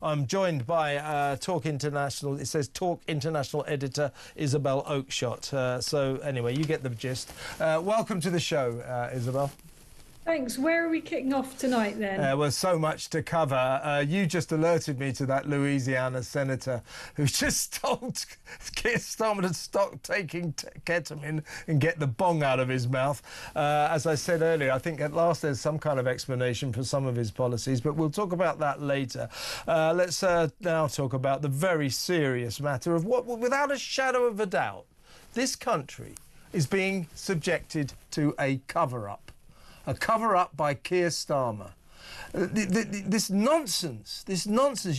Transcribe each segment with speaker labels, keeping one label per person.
Speaker 1: I'm joined by Talk International. It says Talk International editor Isabel Oakeshott. So anyway, you get the gist. Welcome to the show, Isabel.
Speaker 2: Thanks. Where are we kicking off tonight then?
Speaker 1: Well, so much to cover. You just alerted me to that Louisiana senator who just told Keir Starmer to stop taking ketamine and get the bong out of his mouth. As I said earlier, I think at last there's some kind of explanation for some of his policies, but we'll talk about that later. Let's now talk about the very serious matter of what, without a shadow of a doubt, this country is being subjected to a cover-up. A cover-up by Keir Starmer. This nonsense,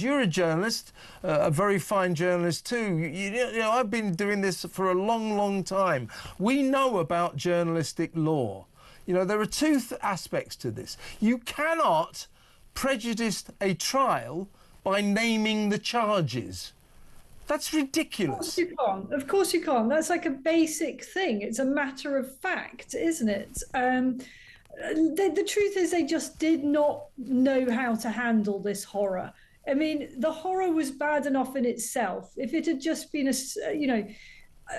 Speaker 1: you're a journalist, a very fine journalist too. You know, I've been doing this for a long, long time. We know about journalistic law. You know, there are two aspects to this. You cannot prejudice a trial by naming the charges. That's ridiculous.
Speaker 2: Of course you can't. Of course you can't. That's like a basic thing. It's a matter of fact, isn't it? The truth is they just did not know how to handle this horror. I mean, the horror was bad enough in itself. If it had just been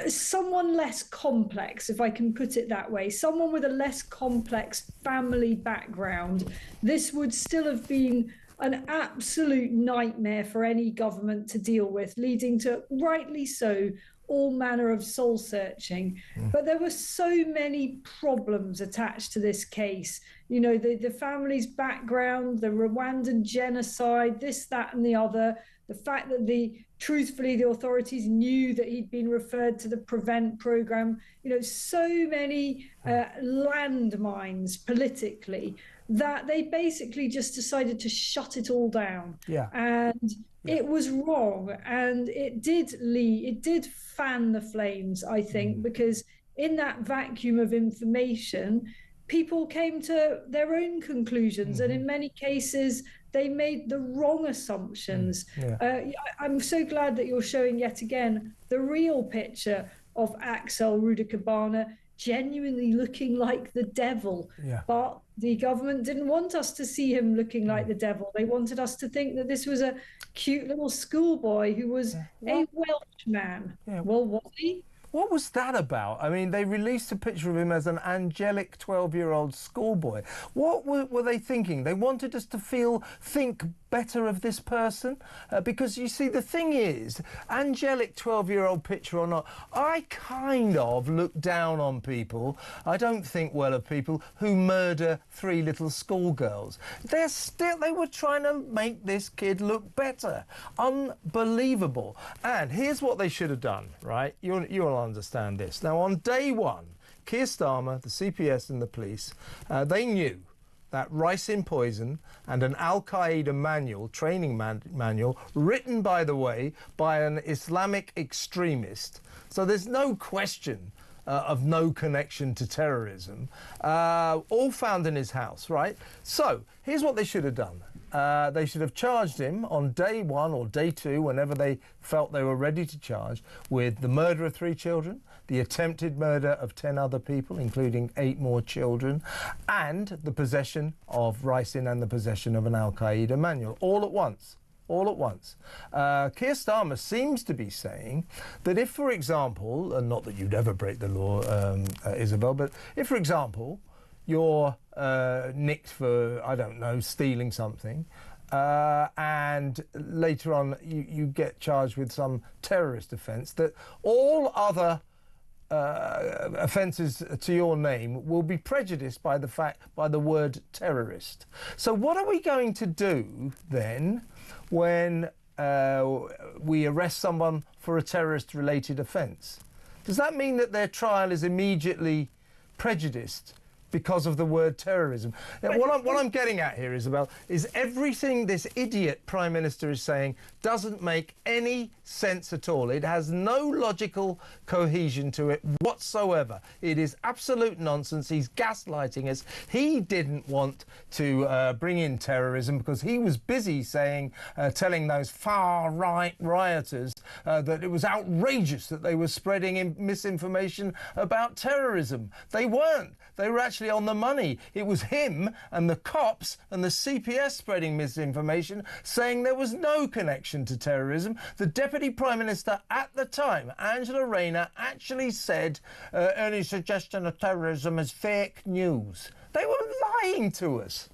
Speaker 2: someone less complex, if I can put it that way, someone with a less complex family background, this would still have been an absolute nightmare for any government to deal with, leading to, rightly so, all manner of soul searching. But there were so many problems attached to this case. You know, the family's background, the Rwandan genocide, this, that, and the other, the fact that truthfully, the authorities knew that he'd been referred to the PREVENT program, you know, so many landmines politically that they basically just decided to shut it all down.
Speaker 1: Yeah.
Speaker 2: And it was wrong, and it did fan the flames, I think, because in that vacuum of information, people came to their own conclusions, and in many cases, they made the wrong assumptions. I'm so glad that you're showing yet again the real picture of Axel Rudakubana, genuinely looking like the devil. But the government didn't want us to see him looking like the devil. They wanted us to think that this was a cute little schoolboy who was a Welsh man. Well, was he?
Speaker 1: What was that about? I mean, they released a picture of him as an angelic 12-year-old schoolboy. What were they thinking? They wanted us to think better of this person? Because, you see, the thing is, angelic 12-year-old picture or not, I kind of look down on people, I don't think well of people, who murder 3 little schoolgirls. They were trying to make this kid look better. Unbelievable. And here's what they should have done, right? You'll understand this. Now, on day one, Keir Starmer, the CPS and the police, they knew that ricin poison and an Al-Qaeda manual, training manual, written, by the way, by an Islamic extremist. So there's no question of no connection to terrorism, all found in his house, right? So here's what they should have done. They should have charged him on day 1 or day 2, whenever they felt they were ready to charge, with the murder of 3 children, the attempted murder of 10 other people, including 8 more children, and the possession of ricin and the possession of an Al-Qaeda manual, all at once. All at once. Keir Starmer seems to be saying that if, for example, and not that you'd ever break the law, Isabel, but if, for example, you're nicked for, I don't know, stealing something, and later on you get charged with some terrorist offence, that all other offences to your name will be prejudiced by the word terrorist. So what are we going to do then when we arrest someone for a terrorist-related offence? Does that mean that their trial is immediately prejudiced because of the word terrorism? What I'm getting at here, Isabel, is everything this idiot Prime Minister is saying doesn't make any sense at all. It has no logical cohesion to it whatsoever. It is absolute nonsense. He's gaslighting us. He didn't want to bring in terrorism because he was busy telling those far-right rioters that it was outrageous that they were spreading misinformation about terrorism. They weren't. They were actually actually on the money. It was him and the cops and the CPS spreading misinformation, saying there was no connection to terrorism. The Deputy Prime Minister at the time, Angela Rayner, actually said any suggestion of terrorism is fake news. They were lying to us.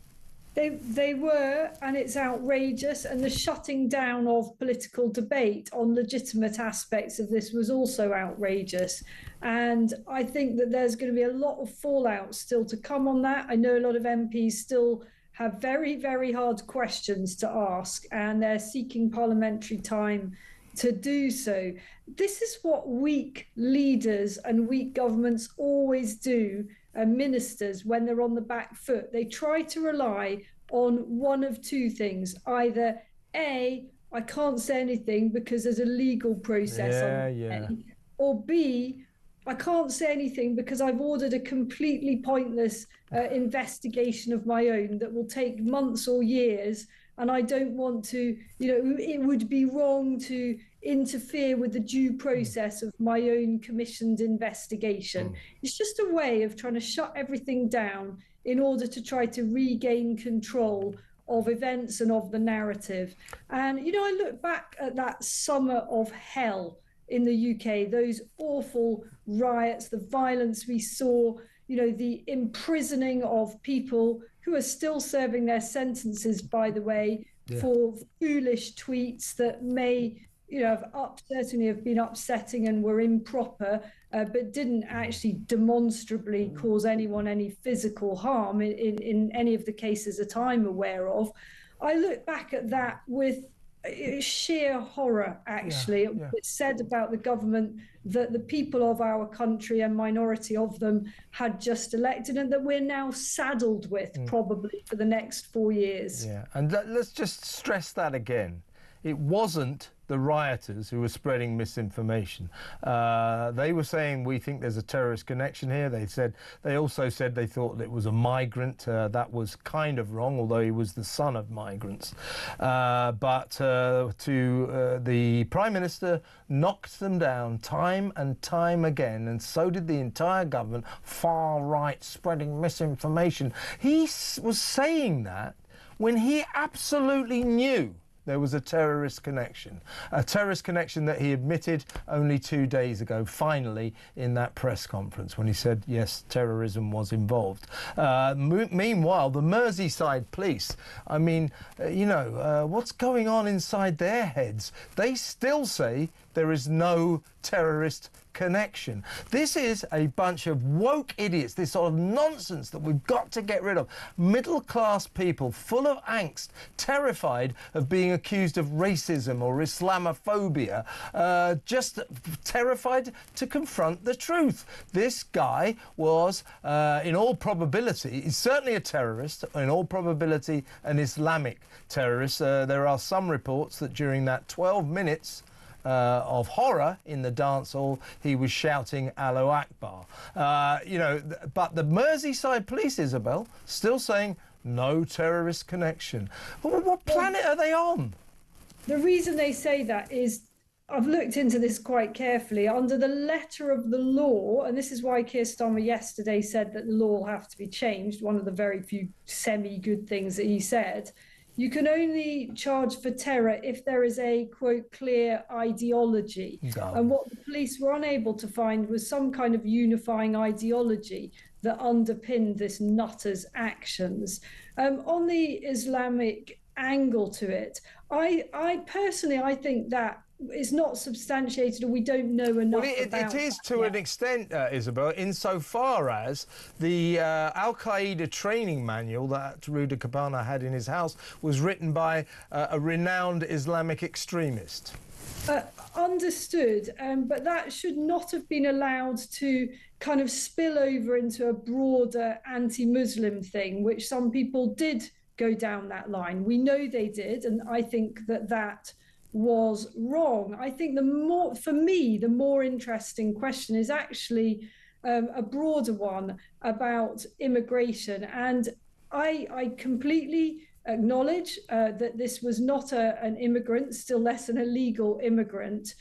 Speaker 2: They were, and it's outrageous. And the shutting down of political debate on legitimate aspects of this was also outrageous. And I think that there's going to be a lot of fallout still to come on that. I know a lot of MPs still have very, very hard questions to ask, and they're seeking parliamentary time to do so. This is what weak leaders and weak governments always do. Ministers, when they're on the back foot, they try to rely on one of two things. Either A, I can't say anything because there's a legal process, or B, I can't say anything because I've ordered a completely pointless investigation of my own that will take months or years, and I don't want to, it would be wrong to interfere with the due process of my own commissioned investigation. It's just a way of trying to shut everything down in order to try to regain control of events and of the narrative. And, I look back at that summer of hell in the UK, those awful riots, the violence we saw, the imprisoning of people who are still serving their sentences, by the way, for foolish tweets that may certainly have been upsetting and were improper, but didn't actually demonstrably cause anyone any physical harm in any of the cases that I'm aware of. I look back at that with sheer horror, actually. It's said about the government that the people of our country, a minority of them, had just elected, and that we're now saddled with probably for the next 4 years.
Speaker 1: Yeah, and let's just stress that again. It wasn't the rioters who were spreading misinformation. They were saying, we think there's a terrorist connection here. They also said they thought it was a migrant. That was kind of wrong, although he was the son of migrants. But the Prime Minister knocked them down time and time again, and so did the entire government, far right, spreading misinformation. He was saying that when he absolutely knew there was a terrorist connection that he admitted only 2 days ago, finally, in that press conference, when he said, yes, terrorism was involved. Meanwhile, the Merseyside police, what's going on inside their heads? They still say there is no terrorist connection. This is a bunch of woke idiots, this sort of nonsense that we've got to get rid of. Middle-class people full of angst, terrified of being accused of racism or Islamophobia, just terrified to confront the truth. This guy was, in all probability, he's certainly a terrorist, in all probability an Islamic terrorist. There are some reports that during that 12 minutes of horror in the dance hall, he was shouting Allahu Akbar. But the Merseyside police, Isabel, still saying no terrorist connection. What planet are they on?
Speaker 2: The reason they say that is, I've looked into this quite carefully. Under the letter of the law, and this is why Keir Starmer yesterday said that the law will have to be changed, one of the very few semi-good things that he said, you can only charge for terror if there is a, quote, clear ideology. And what the police were unable to find was some kind of unifying ideology that underpinned this nutter's actions. On the Islamic angle to it, I personally think that is not substantiated, or we don't know enough about
Speaker 1: it is to an extent, Isabel, insofar as the Al-Qaeda training manual that Rudakubana had in his house was written by a renowned Islamic extremist.
Speaker 2: Understood, but that should not have been allowed to kind of spill over into a broader anti-Muslim thing, which some people did go down that line. We know they did, and I think that was wrong. I think for me, the more interesting question is actually a broader one about immigration. And I completely acknowledge that this was not an immigrant, still less an illegal immigrant,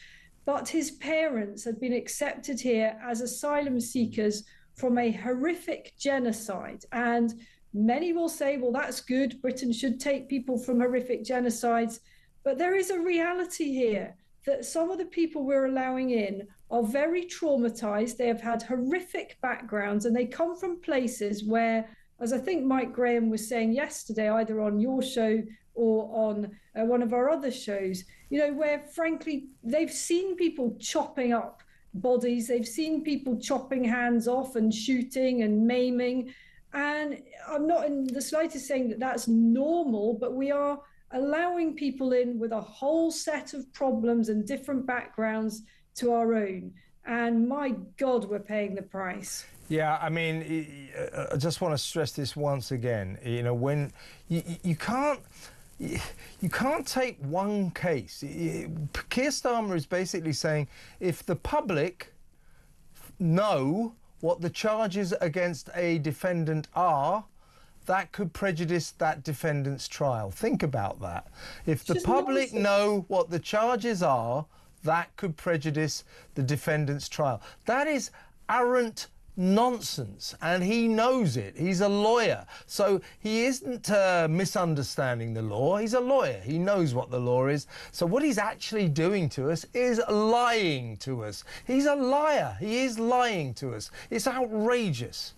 Speaker 2: but his parents had been accepted here as asylum seekers from a horrific genocide. And many will say, well, that's good. Britain should take people from horrific genocides. But there is a reality here that some of the people we're allowing in are very traumatized. They have had horrific backgrounds, and they come from places where, as I think Mike Graham was saying yesterday, either on your show or on one of our other shows, where frankly, they've seen people chopping up bodies, they've seen people chopping hands off and shooting and maiming. And I'm not in the slightest saying that that's normal, but we are allowing people in with a whole set of problems and different backgrounds to our own. And my God, we're paying the price.
Speaker 1: Yeah, I mean, I just want to stress this once again. When you can't take one case. Keir Starmer is basically saying if the public know what the charges against a defendant are, that could prejudice that defendant's trial. Think about that. If the public know what the charges are, that could prejudice the defendant's trial. That is arrant nonsense, and he knows it. He's a lawyer, so he isn't misunderstanding the law. He's a lawyer. He knows what the law is. So what he's actually doing to us is lying to us. He's a liar. He is lying to us. It's outrageous.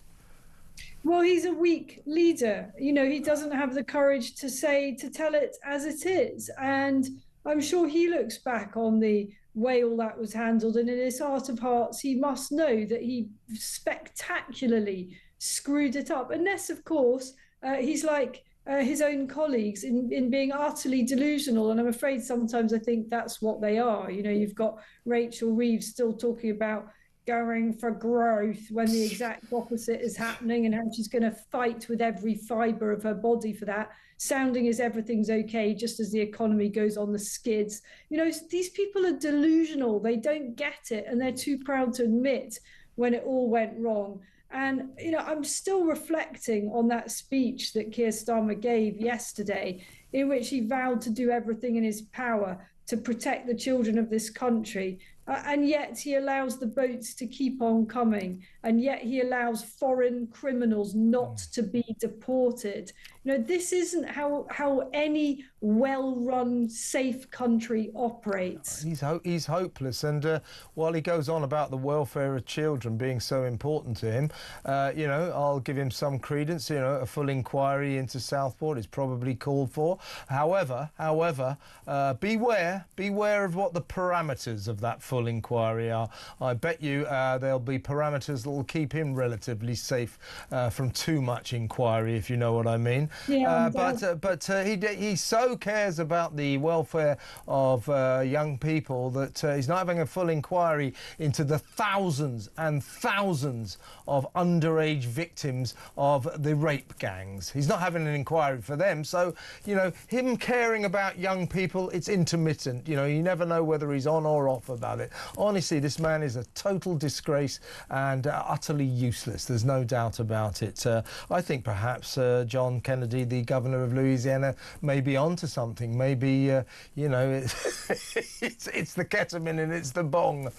Speaker 2: Well, he's a weak leader. He doesn't have the courage to tell it as it is. And I'm sure he looks back on the way all that was handled, and in his heart of hearts, he must know that he spectacularly screwed it up. Unless, of course, he's like his own colleagues in being utterly delusional. And I'm afraid sometimes I think that's what they are. You've got Rachel Reeves still talking about going for growth when the exact opposite is happening, and how she's going to fight with every fibre of her body for that, sounding as everything's okay just as the economy goes on the skids. These people are delusional. They don't get it, and they're too proud to admit when it all went wrong. And, I'm still reflecting on that speech that Keir Starmer gave yesterday, in which he vowed to do everything in his power to protect the children of this country. And yet he allows the boats to keep on coming. And yet he allows foreign criminals not to be deported. This isn't how any well-run, safe country operates.
Speaker 1: He's hopeless. And while he goes on about the welfare of children being so important to him, I'll give him some credence. A full inquiry into Southport is probably called for. However, beware of what the parameters of that full inquiry are. I bet you there'll be parameters that will keep him relatively safe from too much inquiry, if you know what I mean.
Speaker 2: Yeah,
Speaker 1: but he so cares about the welfare of young people that he's not having a full inquiry into the thousands and thousands of underage victims of the rape gangs. He's not having an inquiry for them. So, him caring about young people, it's intermittent. You never know whether he's on or off about it. Honestly, this man is a total disgrace and utterly useless. There's no doubt about it. I think perhaps John Kennedy, the governor of Louisiana, may be onto something. Maybe, it's the ketamine and it's the bong.